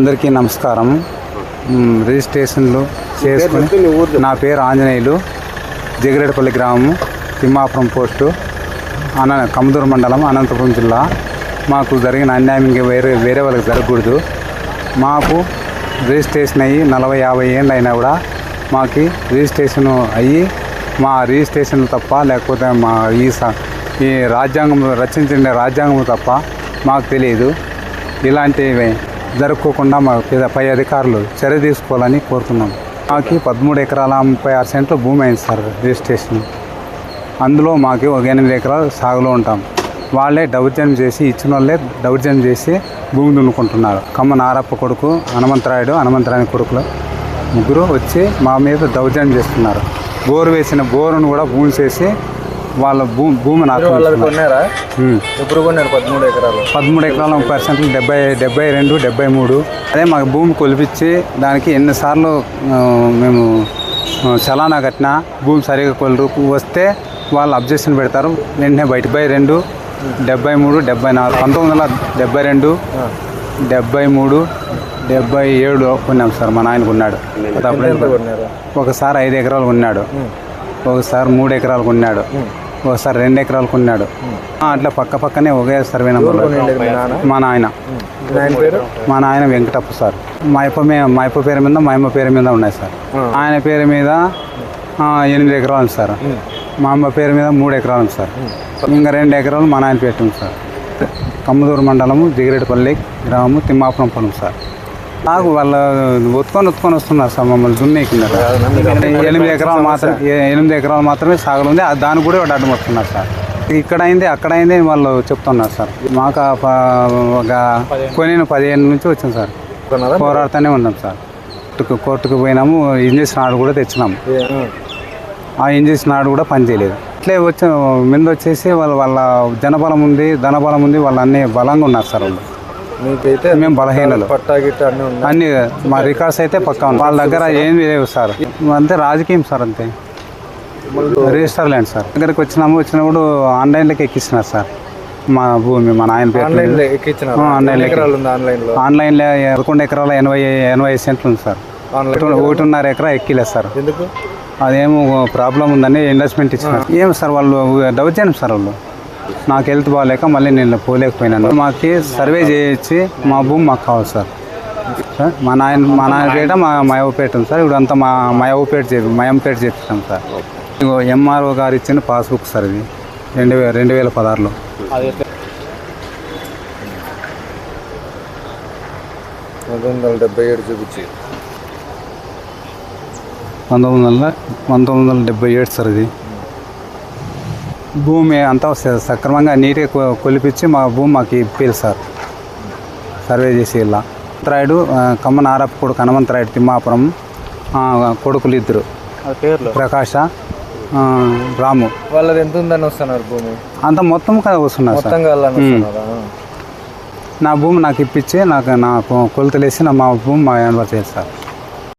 అందరికీ నమస్కారం. రిజిస్ట్రేషన్లు చేసుకుని నా పేరు ఆంజనేయులు, జగిరెడ్డిపల్లి గ్రామము, తిమ్మాపురం పోస్టు, కమదూరు మండలం, అనంతపురం జిల్లా. మాకు జరిగిన అన్యాయం వేరే వాళ్ళకి జరగకూడదు. మాకు రిజిస్ట్రేషన్ అయ్యి 40-50 ఏళ్ళు అయినా కూడా మాకు రిజిస్ట్రేషన్ అయ్యి మా రిజిస్ట్రేషన్ తప్ప, లేకపోతే మా ఈ రాజ్యాంగం రచించిన రాజ్యాంగం తప్ప మాకు తెలియదు. ఇలాంటివి జరుపుకోకుండా మా పై అధికారులు చర్య తీసుకోవాలని కోరుతున్నాం. మాకు 13 ఎకరాల 36 సెంట్లు భూమి అయింది సార్ రిజిస్ట్రేషన్. అందులో మాకు 8 ఎకరాలు సాగులో ఉంటాం. వాళ్ళే దౌర్జన్యం చేసి, ఇచ్చిన వాళ్ళే దౌర్జన్యం చేసి భూమి దున్నుకుంటున్నారు. కమ్మ నారప్ప కొడుకు హనుమంతరాయుడు కొడుకులు ముగ్గురు వచ్చి మా మీద దౌర్జన్యం చేస్తున్నారు. బోరు వేసిన బోరును కూడా భూమి చేసి వాళ్ళ భూమి నాకు 13 ఎకరాలు 30 సెంట్లు 72, 73. అదే మాకు భూమి కొలిపించి దానికి ఎన్నిసార్లు మేము చలానా కట్టినా భూమి సరిగా వస్తే వాళ్ళు అబ్జెక్షన్ పెడతారు. వెంటనే 72, 73, 74, 1972, 73, 77 కొన్నాం సార్. మా నాయనకు ఉన్నాడు. ఒకసారి 5 ఎకరాలు కొన్నాడు, ఒకసారి 3 ఎకరాలు కొన్నాడు, ఒకసారి 2 ఎకరాలు కొన్నాడు. అట్లా పక్కనే ఒకే సర్వే నెంబర్. మా నాయన వెంకటప్ప సార్. మా అప్ప పేరు మీద, మా అమ్మ పేరు మీద ఉన్నాయి సార్. ఆయన పేరు మీద 8 ఎకరాలు సార్. మా అమ్మ పేరు మీద 3 ఎకరాలు సార్. ఇంకా 2 ఎకరాలు మా నాయన పేరు సార్. కమ్మదూరు మండలము, జగిరెడ్డిపల్లి గ్రామము, తిమ్మాపురం పొలం సార్. నాకు వాళ్ళు ఒత్తుకొని వస్తున్నారు సార్. మమ్మల్ని దున్నేకిన్నారు. 8 ఎకరాలు మాత్రమే సాగులు ఉంది. దానికి కూడా అడ్డం వస్తున్నారు సార్. ఇక్కడైంది అక్కడైంది వాళ్ళు చెప్తున్నారు సార్. మాకు ఒక 15 నుంచి వచ్చింది సార్. పోరాడుతూనే ఉన్నాం సార్. కోర్టుకు పోయినాము. ఇంజక్షన్ ఆర్డర్ కూడా తెచ్చినాము. ఆ ఇంజక్షన్ ఆర్డర్ కూడా పనిచేయలేదు. ఇట్లే వచ్చేసి వాళ్ళ ధనబలం ఉంది, వాళ్ళు అన్ని బలంగా ఉన్నారు సార్. వాళ్ళు మేము బలహీనలు. అన్ని మా రికార్డ్స్ అయితే పక్కా ఉన్నాయి. వాళ్ళ దగ్గర ఏమి లేవు సార్. అంతే రాజకీయం సార్. అంతే రిజిస్టర్ ల్యాండ్ సార్. దగ్గరికి వచ్చినప్పుడు ఆన్లైన్లోకి ఎక్కిస్తున్నారు సార్. మా భూమి మా నాయన పేరు ఆన్లైన్లో 11 ఎకరాల 80 సెంట్లు ఉంది సార్. 1.5 ఎకరా ఎక్కిలేదు సార్. అదేమో ప్రాబ్లం ఉందని ఇన్వెస్ట్మెంట్ ఇచ్చినారు. ఏం సార్ వాళ్ళు దౌర్జన్యం సార్. వాళ్ళు నాకు హెల్త్ బాగాలేక మళ్ళీ నేను పోలేకపోయినాను. మాకు సర్వే చేయించి మా భూమి మాకు కావాలి సార్. మా నాయన పేట మా అవ్వపేట ఉంది సార్. ఇప్పుడు అంతా మా అమ్మపేట చేపిస్తాం సార్. ఇగో ఎంఆర్ఓ గారు ఇచ్చిన పాస్బుక్ సార్. ఇది 2016లో. 1977 చూపించి 1977 సార్. ఇది భూమి అంతా సక్రమంగా నీట్గా కొలిపించి మా భూమి మాకు ఇప్పారు సార్. సర్వే చేసి ఇలా హనుమంతరాయుడు, కమ్మ నారప్ప కొడుకు హనుమంతరాయుడు, తిమ్మాపురం కొడుకులు 2 ప్రకాశ, రాము. వాళ్ళది ఎంత ఉందని వస్తున్నారు భూమి? అంత మొత్తం కదా వస్తున్నారు సార్. నా భూమి నాకు ఇప్పించి నాకు కొలతలేసి మా భూమి మా అనుభవం చేస్తారు సార్.